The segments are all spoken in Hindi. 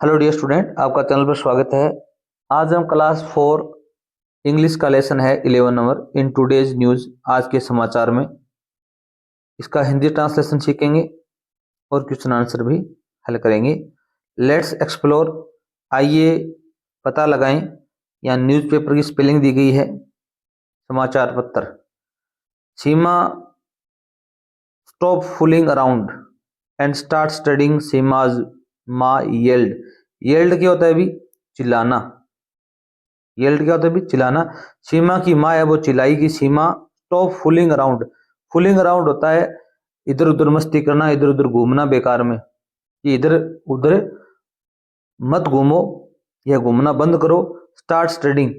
हेलो डियर स्टूडेंट, आपका चैनल पर स्वागत है। आज हम क्लास 4 इंग्लिश का लेसन है 11 नंबर इन टुडेज न्यूज। आज के समाचार में इसका हिंदी ट्रांसलेशन सीखेंगे और क्वेश्चन आंसर भी हल करेंगे। Let's explore. आइए पता लगाएं। यहाँ न्यूज़पेपर की स्पेलिंग दी गई है। समाचार पत्र। Seema stop fooling around and start studying. Seema's maa yelled. Yield क्या होता है अभी? चिल्लाना। येल्ड क्या होता है? भी चिल्लाना। सीमा की माँ है वो चिल्लाई कि Seema stop fooling around. Fooling around होता है इधर उधर मस्ती करना, इधर उधर घूमना बेकार में, कि इधर उधर मत घूमो या घूमना बंद करो। स्टार्ट स्टडिंग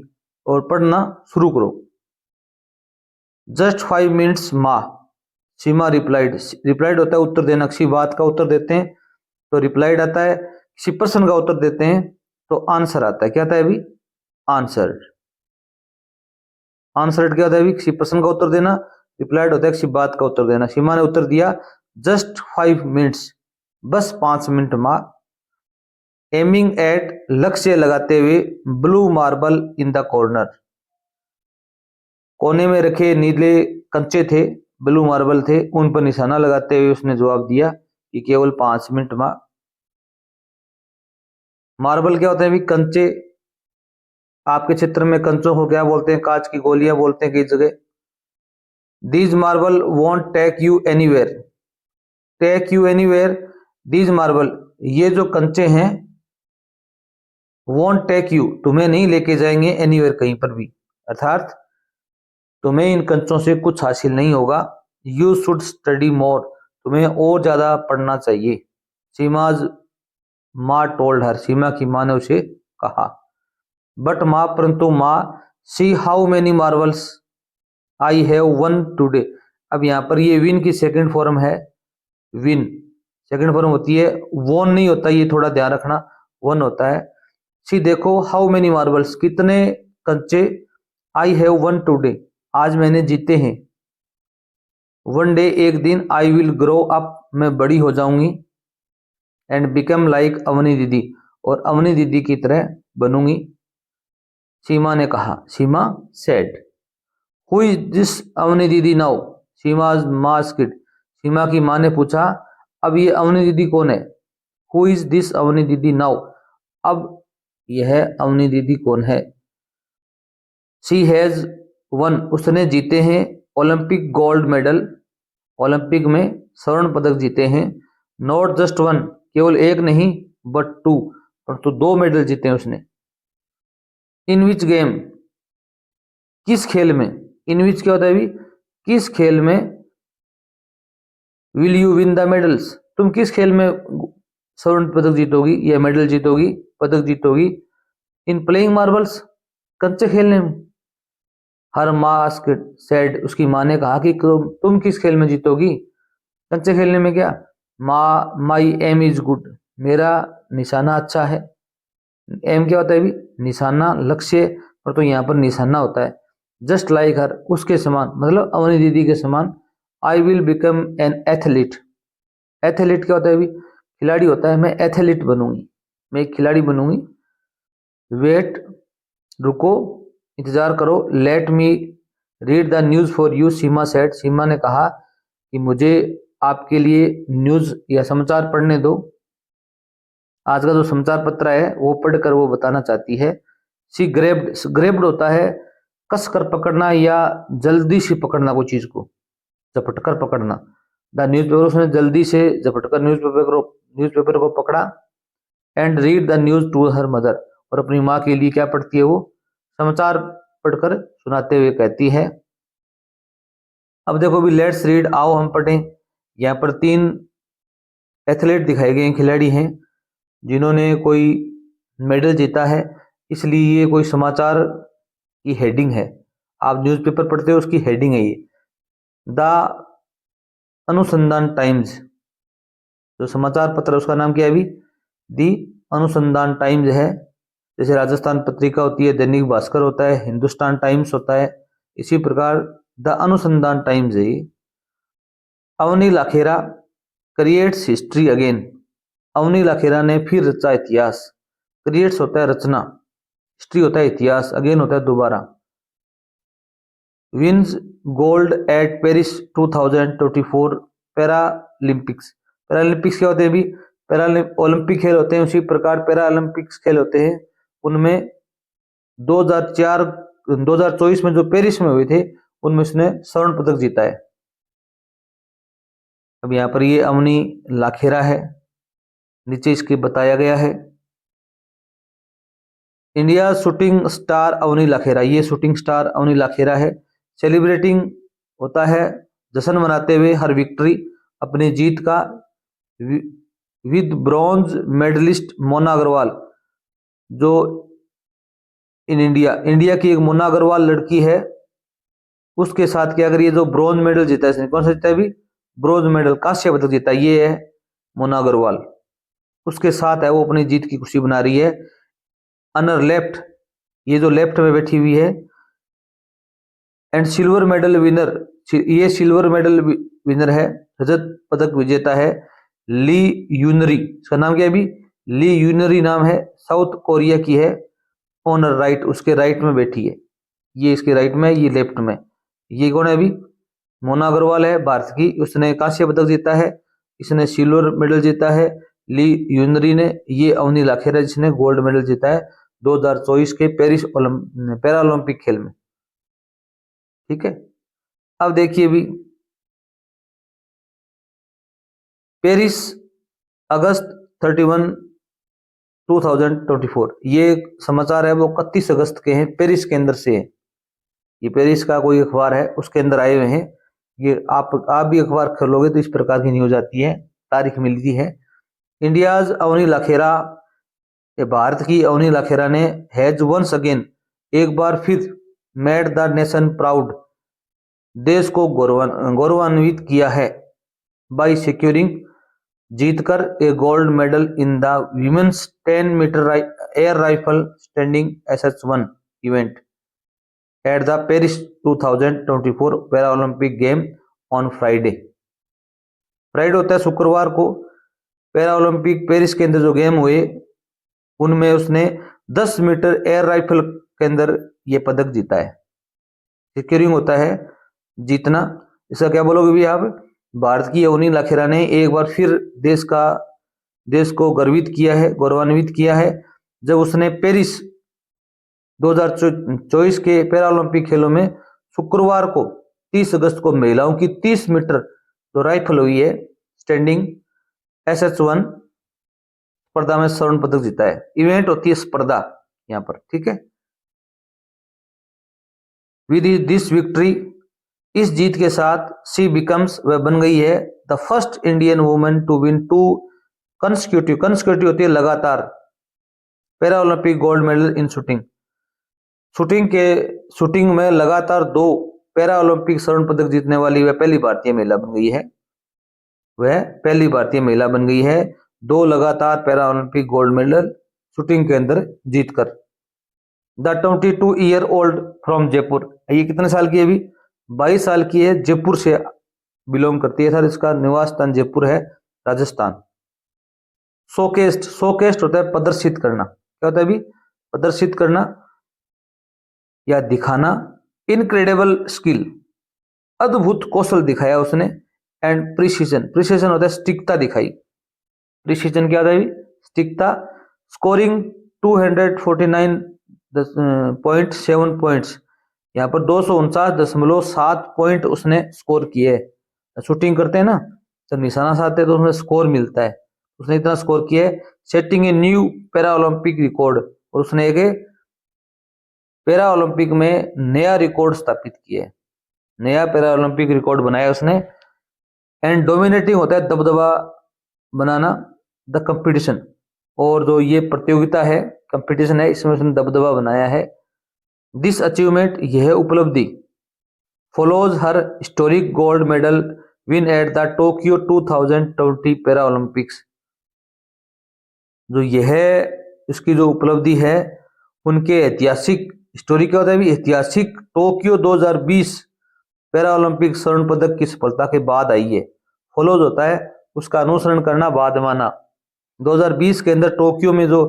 और पढ़ना शुरू करो। जस्ट 5 मिनट्स माँ, सीमा रिप्लाइड। रिप्लाइड होता है उत्तर देना, किसी बात का उत्तर देते हैं तो रिप्लाइड आता है। किसी प्रश्न का उत्तर देते हैं तो आंसर आता है। क्या आता है अभी? आंसर। आंसर क्या होता है? किसी प्रश्न का उत्तर देना। रिप्लाइड होता है किसी बात का उत्तर देना। सीमा ने उत्तर दिया जस्ट 5 मिनट्स, बस 5 मिनट माँ। एमिंग एट, लक्ष्य लगाते हुए। Blue marble in the corner, कोने में रखे नीले कंचे थे, ब्लू मार्बल थे, उन पर निशाना लगाते हुए उसने जवाब दिया कि केवल 5 मिनट माँ। मार्बल क्या होता है अभी? कंचे। आपके क्षेत्र में कंचों को क्या बोलते हैं? कांच की गोलियां बोलते हैं कई जगह। These marble won't take you anywhere. Take you anywhere. These marble, ये जो कंचे हैं, वॉन्ट टेक यू, तुम्हें नहीं लेके जाएंगे एनीवेयर, कहीं पर भी। अर्थात तुम्हें इन कंचों से कुछ हासिल नहीं होगा। यू शुड स्टडी मोर, तुम्हें और ज्यादा पढ़ना चाहिए। सीमाज माँ टोल्ड हर, सीमा की माँ ने उसे कहा। बट माँ, परंतु माँ। See how many marbles I have one today. अब यहाँ पर ये विन की सेकंड फॉर्म है। विन सेकंड फॉर्म होती है, वोन नहीं होता, ये थोड़ा ध्यान रखना, वन होता है। सी देखो, हाउ मेनी मार्बल्स, कितने कंचे। आई हैव वन टुडे, आज मैंने जीते हैं। वन डे, एक दिन। आई विल ग्रो अप, मैं बड़ी हो जाऊंगी। एंड बिकम लाइक अवनी दीदी, और अवनी दीदी की तरह बनूंगी। सीमा ने कहा। Seema said. Who is this Avni didi now? Seema's masked, सीमा की माँ ने पूछा अब ये अवनी दीदी कौन है? Who is this Avni didi now? अब यह अवनी दीदी कौन है? शी हैज वन, उसने जीते हैं। ओलंपिक गोल्ड मेडल, ओलंपिक में स्वर्ण पदक जीते हैं। नॉट जस्ट वन, केवल एक नहीं, बट टू, परंतु 2 मेडल जीते हैं उसने। इन विच गेम, किस खेल में। इन विच क्या होता है अभी? किस खेल में। Will you win the medals, तुम किस खेल में स्वर्ण पदक जीतोगी या मेडल जीतोगी, पदक जीतोगी। इन प्लेइंग मार्बल्स, कंचे खेलने में। हर मास्क सेड, उसकी माँ ने कहा कि तुम किस खेल में जीतोगी, कंचे खेलने में क्या। माँ, माई एम इज गुड, मेरा निशाना अच्छा है। एम क्या होता है अभी? निशाना, लक्ष्य, और तो यहाँ पर निशाना होता है। जस्ट लाइक हर, उसके समान, मतलब अवनी दीदी के समान। I will become an athlete. Athlete क्या होता है अभी? खिलाड़ी होता है। मैं एथलीट बनूंगी, मैं एक खिलाड़ी बनूंगी। वेट, रुको, इंतजार करो। Let me read the news for you, Seema said, Seema ने कहा कि मुझे आपके लिए न्यूज या समाचार पढ़ने दो। आज का जो समाचार पत्र है वो पढ़कर वो बताना चाहती है। सी ग्रेब्ड, ग्रेब्ड होता है कस कर पकड़ना या जल्दी से पकड़ना कोई चीज को, झपट कर पकड़ना। द न्यूज़पेपर, उसने जल्दी से झपटकर न्यूज़पेपर को पकड़ा। And read the news to her mother, और अपनी माँ के लिए क्या पढ़ती है वो? समाचार पढ़कर सुनाते हुए कहती है। अब देखो भी, लेट्स रीड, आओ हम पढ़ें। यहाँ पर 3 एथलीट दिखाए गए हैं, खिलाड़ी हैं जिन्होंने कोई मेडल जीता है, इसलिए ये कोई समाचार की हेडिंग है। आप न्यूज़पेपर पढ़ते हो, उसकी हेडिंग है ये। द अनुसंधान टाइम्स, जो समाचार पत्र है उसका नाम क्या है अभी? दी अनुसंधान टाइम्स है। जैसे राजस्थान पत्रिका होती है, दैनिक भास्कर होता है, हिंदुस्तान टाइम्स होता है, इसी प्रकार द अनुसंधान टाइम्स है। Avni Lekhara creates history again, Avni Lekhara ने फिर रचा इतिहास। क्रिएट्स होता है रचना, हिस्ट्री होता है इतिहास, अगेन होता है दोबारा। Wins gold eight Paris 2024 Paralympics. Paralympics क्या होते हैं? भी पैरा ओलंपिक खेल होते हैं, उसी प्रकार पैरालंपिक्स खेल होते हैं। उनमें 2024 में जो पेरिस में हुए थे उनमें उसने स्वर्ण पदक जीता है। अब यहाँ पर ये अवनी लाखेरा है, नीचे इसके बताया गया है। India shooting star Avani Lekhara, ये शूटिंग स्टार अवनी लाखेरा है। सेलिब्रेटिंग होता है जश्न मनाते हुए हर विक्ट्री, अपनी जीत का, with bronze medallist Mona Agarwal, जो इन इंडिया की एक मोना अग्रवाल लड़की है, उसके साथ क्या करिए, जो ब्रॉन्ज मेडल जीता है इसने, कौन सा जीता है? अभी ब्रॉन्ज मेडल, कांस्य पदक जीता, ये है मोना अग्रवाल, उसके साथ है वो अपनी जीत की खुशी बना रही है। अनर लेफ्ट, ये जो लेफ्ट में बैठी हुई है, एंड सिल्वर मेडल विनर, ये सिल्वर मेडल विनर है, रजत पदक विजेता है ली यूनरी, इसका नाम क्या है? अभी ली यूनरी नाम है, साउथ कोरिया की है। ऑनर राइट, उसके राइट में बैठी है, ये इसके राइट में, ये लेफ्ट में। ये कौन है? अभी मोना अग्रवाल है भारत की, उसने कांस्य पदक जीता है, इसने सिल्वर मेडल जीता है। ली यूनरी ने, ये अवनी लाखेरा जिसने गोल्ड मेडल जीता है 2024 के पेरिस पैरालंपिक खेल में। ठीक है, अब देखिए भी पेरिस अगस्त 31 2024, ये समाचार है वो 31 अगस्त के हैं, पेरिस के अंदर से है। ये पेरिस का कोई अखबार है उसके अंदर आए हुए हैं। ये आप भी अखबार खोलोगे तो इस प्रकार की न्यूज आती है, तारीख मिलती है। इंडियाज अवनी लाखेरा, भारत की अवनी लाखेरा ने हैज वंस अगेन, एक बार फिर, मेड द नेशन प्राउड, देश को गौरवान्वित किया है, बाय सिक्योरिंग, जीतकर a gold medal in the women's 10 metre air rifle standing SH1 event at the Paris 2024 para Olympic game on Friday. Friday होता है शुक्रवार को, पैरा ओलंपिक पेरिस के अंदर जो गेम हुए उनमें उसने 10 मीटर एयर राइफल के अंदर ये पदक जीता है। सिक्योरिंग होता है जीतना, इसका क्या बोलोगे भी आप? भारत की अवनी लाखेरा ने एक बार फिर देश को गर्वित किया है, गौरवान्वित किया है, जब उसने पेरिस 2024 के पैरालंपिक खेलों में शुक्रवार को 30 अगस्त को महिलाओं की 30 मीटर जो राइफल हुई है स्टैंडिंग SH1 स्पर्धा में स्वर्ण पदक जीता है। इवेंट होती है स्पर्धा यहां पर, ठीक है। विद दिस विक्ट्री, इस जीत के साथ सी बिकम्स, वह बन गई है the first Indian women to win 2 consecutive होती है लगातार, para Olympic gold medal in shooting, shooting में लगातार 2 पैरा ओलंपिक स्वर्ण पदक जीतने वाली वह पहली भारतीय महिला बन गई है। वह पहली भारतीय महिला बन गई है 2 लगातार para Olympic gold medal shooting के अंदर जीतकर। The 22 year old from Jaipur, ये कितने साल की है? अभी 22 साल की है, जयपुर से बिलोंग करती है सर, इसका निवास स्थान जयपुर है, राजस्थान। शोकेस्ट होता है प्रदर्शित करना, क्या होता है? अभी प्रदर्शित करना या दिखाना। इनक्रेडिबल स्किल, अद्भुत कौशल दिखाया उसने। एंड प्रिसीजन होता है सटीकता दिखाई। प्रिसीजन क्या होता है? सटीकता। स्कोरिंग 249.7 पॉइंट्स, यहाँ पर 249.7 पॉइंट उसने स्कोर किए। शूटिंग करते हैं ना, जब निशाना साधते हैं तो उसमें स्कोर मिलता है, उसने इतना स्कोर किया है। Setting a new para Olympic record, और उसने एक पैरा ओलंपिक में नया रिकॉर्ड स्थापित किया है, नया पैरा ओलंपिक रिकॉर्ड बनाया उसने। एंड डोमिनेटिंग होता है दबदबा बनाना, द कंपटीशन, और जो ये प्रतियोगिता है, कंपटीशन है, इसमें उसने दबदबा बनाया है। दिस अचीवमेंट, यह उपलब्धि, follows her historic gold medal win at the Tokyo 2020 para Olympics, जो यह इसकी जो उपलब्धि है उनके ऐतिहासिक, हिस्टोरिक क्या होता है? ऐतिहासिक टोक्यो 2020 पैरा ओलंपिक स्वर्ण पदक की सफलता के बाद आई है। फॉलोज होता है उसका अनुसरण करना, बाद माना। 2020 के अंदर टोक्यो में जो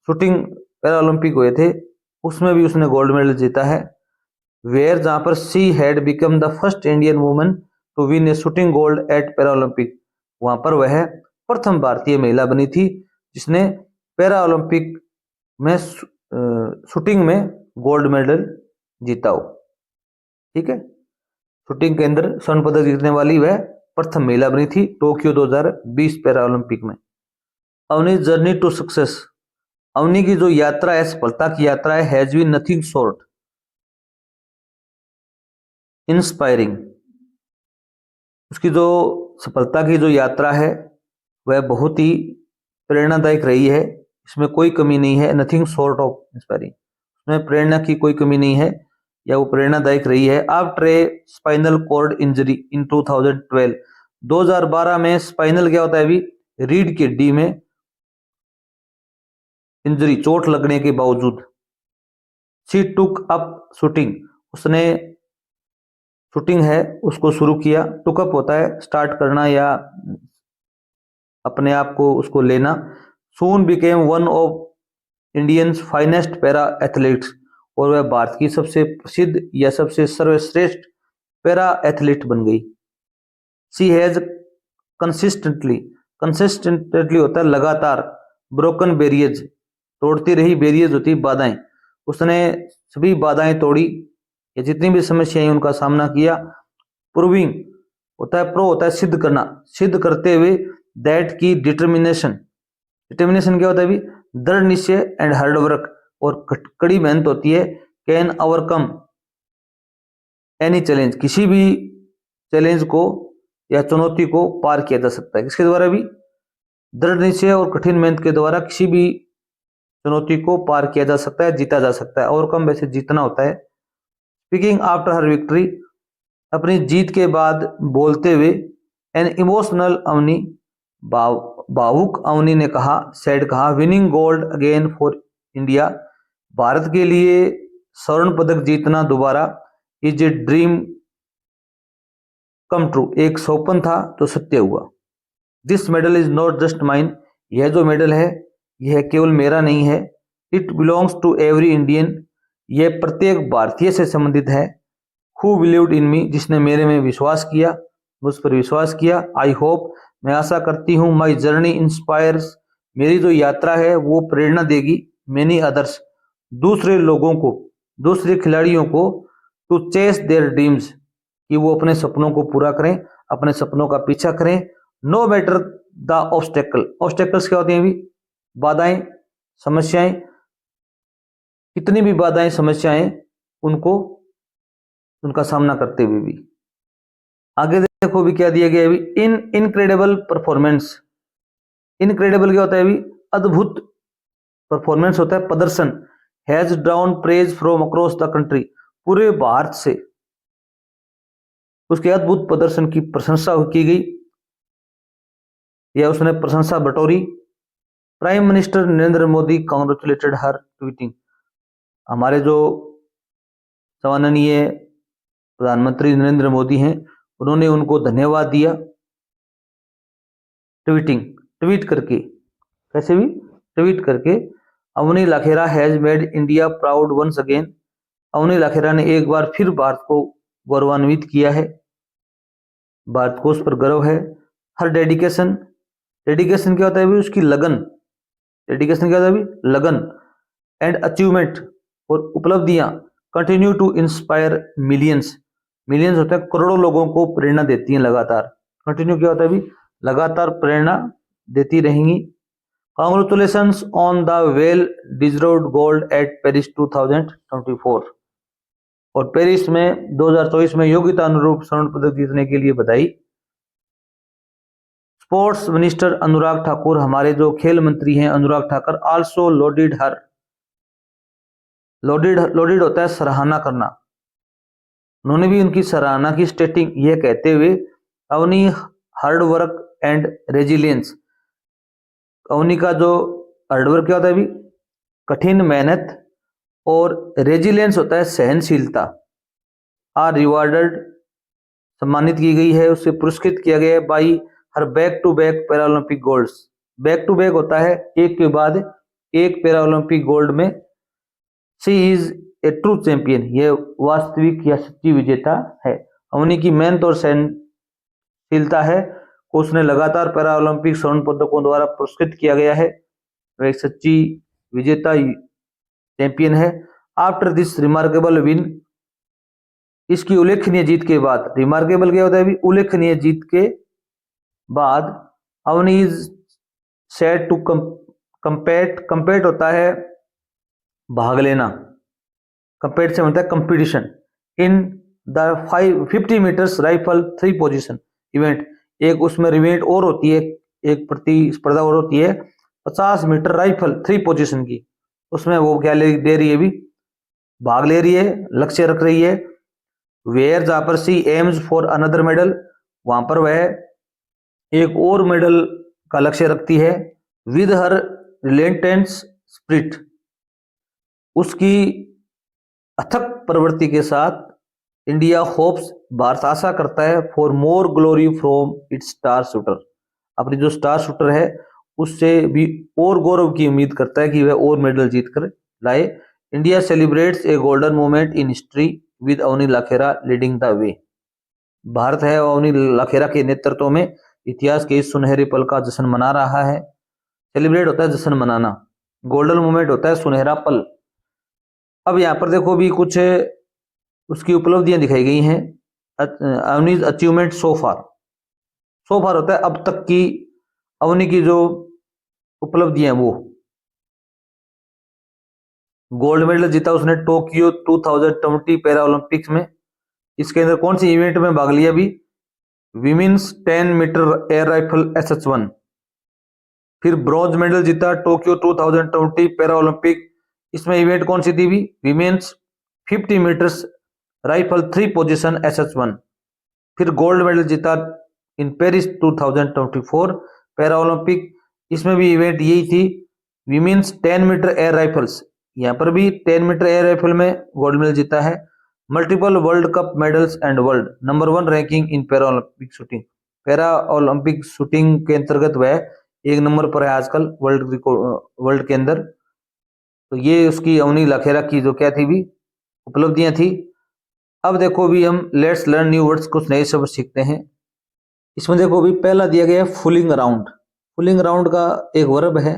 शूटिंग पैरा ओलंपिक हुए थे उसमें भी उसने गोल्ड मेडल जीता है। वेयर, जहां पर she had become the first Indian woman to win a shooting gold at para Olympic, वहां पर वह प्रथम भारतीय महिला बनी थी जिसने पैरा ओलंपिक में शूटिंग में गोल्ड मेडल जीता हो। ठीक है, शूटिंग के अंदर स्वर्ण पदक जीतने वाली वह प्रथम महिला बनी थी टोक्यो 2020 पैरा ओलंपिक में। Avani journey to success, Avani की जो यात्रा है, सफलता की यात्रा है, has been nothing short inspiring, उसकी जो सफलता की जो यात्रा है वह बहुत ही प्रेरणादायक रही है, इसमें कोई कमी नहीं है। नथिंग शॉर्ट ऑफ इंस्पायरिंग, उसमें प्रेरणा की कोई कमी नहीं है या वो प्रेरणादायक रही है। After a spinal cord injury in 2012, 2012 में स्पाइनल क्या होता है अभी, रीढ़ की हड्डी में इंजरी, चोट लगने के बावजूद शी टुक अप शूटिंग, उसने शूटिंग है उसको शुरू किया। टुक अप होता है स्टार्ट करना या अपने आप को उसको लेना। Soon became one of Indians finest para athletes, और वह भारत की सबसे प्रसिद्ध या सबसे सर्वश्रेष्ठ पैरा एथलीट बन गई। शी हैज कंसिस्टेंटली, कंसिस्टेंटली होता है लगातार, ब्रोकन बैरियर्स, तोड़ती रही, बैरियर्स होती बाधाएं, उसने सभी बाधाएं तोड़ी या जितनी भी समस्याएं उनका सामना किया। प्रूविंग होता है, प्रो होता है सिद्ध करना, सिद्ध करते हुए, दैट की डिटर्मिनेशन, डिटर्मिनेशन क्या होता है अभी, दृढ़ निश्चय एंड हार्ड वर्क, और कड़ी मेहनत होती है, कैन ओवरकम एनी चैलेंज, किसी भी चैलेंज को या चुनौती को पार किया जा सकता है। किसके द्वारा भी, दृढ़ निश्चय और कठिन मेहनत के द्वारा किसी भी चुनौती को पार किया जा सकता है, जीता जा सकता है। ओवरकम वैसे जीतना होता है। स्पीकिंग आफ्टर हर विक्ट्री, अपनी जीत के बाद बोलते हुए, एन इमोशनल अवनी, भावुक अवनी ने कहा, सेड कहा, winning gold again for India, Bharat के लिए स्वर्ण पदक जीतना दोबारा, is a dream come true, एक स्वप्न था तो सत्य हुआ। This medal is not just mine, यह जो मेडल है यह केवल मेरा नहीं है। It belongs to every Indian, यह प्रत्येक भारतीय से संबंधित है। हु बिलीव्ड इन मी, जिसने मेरे में विश्वास किया, मुझ पर विश्वास किया। आई होप, मैं आशा करती हूँ, माई जर्नी इंस्पायर्स, मेरी जो यात्रा है वो प्रेरणा देगी, मेनी अदर्स, दूसरे लोगों को, दूसरे खिलाड़ियों को, टू चेस देयर ड्रीम्स, कि वो अपने सपनों को पूरा करें, अपने सपनों का पीछा करें। No matter the obstacle, obstacles क्या होती हैं अभी, बाधाएं, समस्याएं, कितनी भी बाधाएं समस्याएं, उनको उनका सामना करते हुए भी। आगे देखो भी क्या दिया गया अभी, इन इनक्रेडिबल परफॉर्मेंस, इनक्रेडिबल क्या होता है अभी, अद्भुत परफॉर्मेंस होता है, प्रदर्शन, has drown praise from across the country, पूरे भारत से उसके अद्भुत प्रदर्शन की प्रशंसा की गई या उसने प्रशंसा बटोरी। प्राइम मिनिस्टर नरेंद्र मोदी कांग्रेचुलेटेड हर ट्वीटिंग, हमारे जो सम्माननीय प्रधानमंत्री नरेंद्र मोदी हैं उन्होंने उनको धन्यवाद दिया, ट्वीटिंग, ट्वीट करके, कैसे भी, ट्वीट करके। Avni Lekhara has made India proud once again, Avni Lekhara ने एक बार फिर भारत को गौरवान्वित किया है, भारत को उस पर गर्व है। हर डेडिकेशन, डेडिकेशन क्या होता है अभी, उसकी लगन, डेडिकेशन क्या होता है अभी, लगन, एंड अचीवमेंट, और उपलब्धियां, continue to inspire millions, millions होता है करोड़ों लोगों को प्रेरणा देती हैं लगातार। कंटिन्यू क्या होता है अभी, लगातार प्रेरणा देती रहेंगी। Congratulations on the well deserved gold eight Paris 2024, और पेरिस में 2024 में योग्यता अनुरूप स्वर्ण पदक जीतने के लिए बधाई। स्पोर्ट्स मिनिस्टर अनुराग ठाकुर, हमारे जो खेल मंत्री हैं अनुराग ठाकुर, आल्सो लोडेड हर, लोडेड, लोडेड होता है सराहना करना, उन्होंने भी उनकी सराहना की, स्टेटिंग, यह कहते हुए, Avani hard work and resilience, Avani का जो हार्डवर्क क्या होता है अभी, कठिन मेहनत, और रेजिलियंस होता है सहनशीलता, आर रिवार्डेड, सम्मानित की गई है, उससे पुरस्कृत किया गया है, by her back to back Paralympic golds, back to back होता है, एक के बाद एक पैरा ओलंपिक गोल्ड में। She is a true champion, ये वास्तविक या सच्ची विजेता है। अवनी की मेहनत और सहनशीलता है को उसने लगातार पैरा ओलंपिक स्वर्ण पदकों द्वारा पुरस्कृत किया गया है। वह एक सच्ची विजेता चैंपियन है। आफ्टर दिस रिमार्केबल विन, इसकी उल्लेखनीय जीत के बाद, रिमार्केबल क्या होता है अभी, उल्लेखनीय जीत के बाद, Avani is set to compete होता है भाग लेना, कंपेट से मतलब competition, in the 50 meters rifle 3 position event, एक उसमें इवेंट और होती है, एक प्रतिस्पर्धा और होती है 50 मीटर राइफल 3 पोजीशन की, उसमें वो क्या दे रही है अभी, भाग ले रही है, लक्ष्य रख रही है। वेयर जहां पर सी एम्स फॉर अनदर मेडल, वहां पर वह एक और मेडल का लक्ष्य रखती है। विद हर रिलेंटेंस स्पिरिट, उसकी अथक प्रवृत्ति के साथ, इंडिया होप्स, भारत आशा करता है, for more glory from its star shooter, अपनी जो स्टार शूटर है उससे भी और गौरव की उम्मीद करता है कि वह और मेडल जीत कर लाए। India celebrates a golden moment in history with Avni Lekhara leading the way, Bharat है अवनी लाखेरा के नेतृत्व में इतिहास के इस सुनहरे पल का जश्न मना रहा है। सेलिब्रेट होता है जश्न मनाना, गोल्डन मोमेंट होता है सुनहरा पल। अब यहाँ पर देखो भी कुछ उसकी उपलब्धियां दिखाई गई हैं। अवनीज अचीवमेंट सो फार होता है अब तक की अवनी की जो उपलब्धियां, वो गोल्ड मेडल जीता उसने टोक्यो 2020 पैरा ओलंपिक्स में, इसके अंदर कौन सी इवेंट में भाग लिया भी, women's 10 metre air rifle SH1। फिर ब्रॉन्ज मेडल जीता टोक्यो 2020 पैरा ओलंपिक, इसमें इवेंट कौन सी थी भी, women's 50 meters rifle 3 position SH1। फिर गोल्ड मेडल जीता इन पेरिस 2024 पैरा ओलंपिक, इसमें भी इवेंट यही थी, विमेन्स 10 मीटर एयर राइफल्स, यहाँ पर भी 10 मीटर एयर राइफल में गोल्ड मेडल जीता है। Multiple world cup medals and world number 1 ranking in para Olympic shooting, para Olympic shooting के अंतर्गत वह 1 नंबर पर है आजकल वर्ल्ड के अंदर। तो ये उसकी अवनी लाखेरा की जो क्या थी भी उपलब्धियां थी। अब देखो भी हम लेट्स लर्न न्यू वर्ड्स, कुछ नए शब्द सीखते हैं। इसमें देखो भी पहला दिया गया है फूलिंग अराउंड। फूलिंग अराउंड का एक वर्ब है,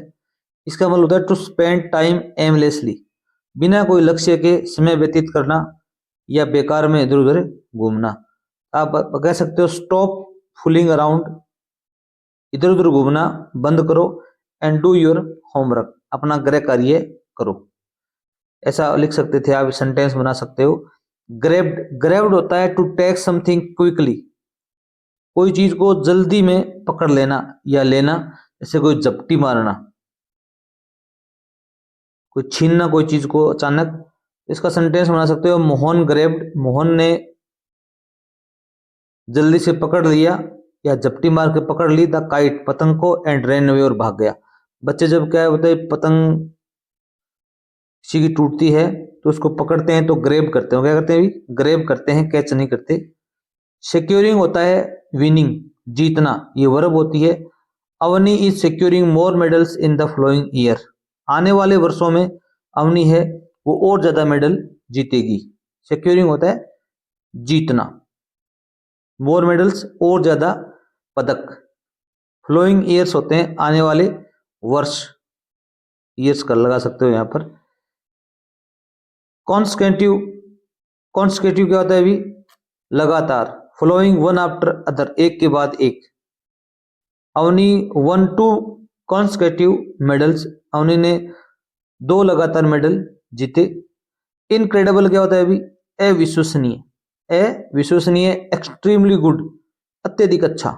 इसका मतलब होता है टू स्पेंड टाइम एमलेसली, बिना कोई लक्ष्य के समय व्यतीत करना या बेकार में इधर उधर घूमना। आप कह सकते हो स्टॉप फूलिंग अराउंड, इधर उधर घूमना बंद करो, एंड डू योर होमवर्क, अपना गृह कार्य करो। ऐसा लिख सकते थे आप, सेंटेंस बना सकते हो। ग्रेब्ड होता है टू टेक समथिंग क्विकली, कोई चीज को जल्दी में पकड़ लेना या लेना, जैसे कोई झपटी मारना, कोई छीनना कोई चीज को अचानक। इसका सेंटेंस बना सकते हो मोहन ग्रेब्ड, मोहन ने जल्दी से पकड़ लिया या झपटी मार के पकड़ ली द काइट, पतंग को, एंड रन अवे, और भाग गया। बच्चे जब क्या होता है पतंग किसी की टूटती है तो उसको पकड़ते हैं तो ग्रेब करते हैं, क्या करते हैं, ग्रेब करते हैं, कैच नहीं करते। सिक्योरिंग होता है विनिंग, जीतना, ये वर्ब होती है। Avani is securing more medals in the following year, आने वाले वर्षों में अवनी है वो और ज्यादा मेडल जीतेगी। सिक्योरिंग होता है जीतना, मोर मेडल्स और ज्यादा पदक, फ्लोइंग ईयर्स होते हैं आने वाले वर्ष, ईयर्स कर लगा सकते हो यहां पर। कॉन्सेक्यूटिव, कॉन्सेक्यूटिव क्या होता है अभी, लगातार, फ्लोइंग वन आफ्टर अदर, एक के बाद एक। अवनी 1-2 कॉन्सेक्यूटिव मेडल्स, अवनी ने 2 लगातार मेडल जीते। इनक्रेडिबल क्या होता है अभी, अविश्वसनीय, अविश्वसनीय, एक्सट्रीमली गुड, अत्यधिक अच्छा।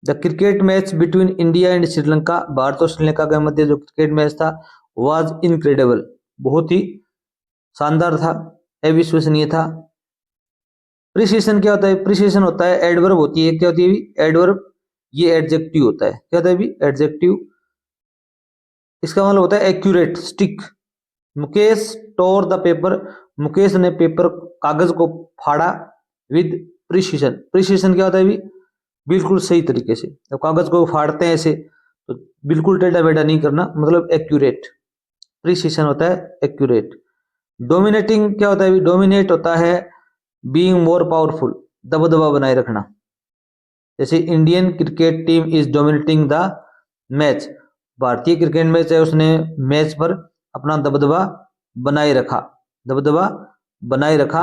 The cricket match between India and Sri Lanka, Bharat और श्रीलंका के मध्य जो क्रिकेट मैच था वाज इनक्रेडिबल, बहुत ही शानदार था, अविश्वसनीय था। प्रिसीजन क्या होता है, प्रिसीजन होता है एडवर्ब होती है, क्या होती है एडवर्ब, ये एडजेक्टिव होता है, क्या होता है अभी एडजेक्टिव। इसका मतलब होता है accurate, stick. Mukesh tour the paper, Mukesh ने पेपर कागज को फाड़ा विद प्रिसीजन, प्रिसीजन क्या होता है अभी, बिल्कुल सही तरीके से। जब कागज को फाड़ते हैं ऐसे तो बिल्कुल टेढ़ा बेढ़ा नहीं करना, मतलब एक्यूरेट। प्रिसीशन होता है एक्यूरेट। डोमिनेटिंग क्या होता है अभी? डोमिनेट होता है बीइंग मोर पावरफुल, दबदबा बनाए रखना। जैसे Indian cricket team is dominating the match, भारतीय क्रिकेट मैच है, उसने मैच पर अपना दबदबा बनाए रखा, दबदबा बनाए रखा।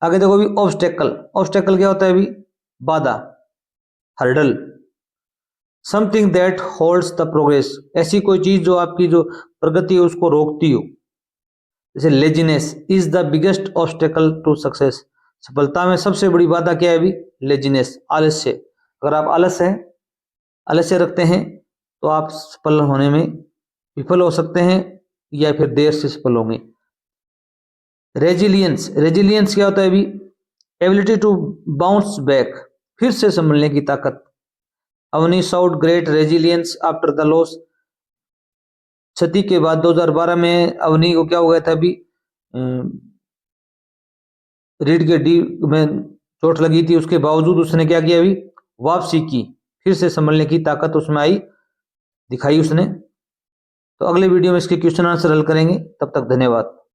आगे देखो अभी ऑब्स्टेकल। ऑब्स्टेकल क्या होता है अभी? बाधा, hurdle. Something that holds the progress, ऐसी कोई चीज जो आपकी जो प्रगति है उसको रोकती हो। जैसे laziness is the biggest obstacle to success, सफलता में सबसे बड़ी बाधा क्या है अभी? लेजीनेस, आलस्य। अगर आप आलस्य रखते हैं तो आप सफल होने में विफल हो सकते हैं या फिर देर से सफल होंगे। रेजिलियंस, रेजिलियंस क्या होता है अभी? एबिलिटी टू बाउंस बैक, फिर से संभलने की ताकत। Avani showed great resilience after the loss, क्षति के बाद 2012 में अवनी को क्या हो गया था अभी? रीढ़ की हड्डी में चोट लगी थी, उसके बावजूद उसने क्या किया अभी? वापसी की, फिर से संभलने की ताकत उसमें आई, दिखाई उसने। तो अगले वीडियो में इसके क्वेश्चन आंसर हल करेंगे। तब तक धन्यवाद।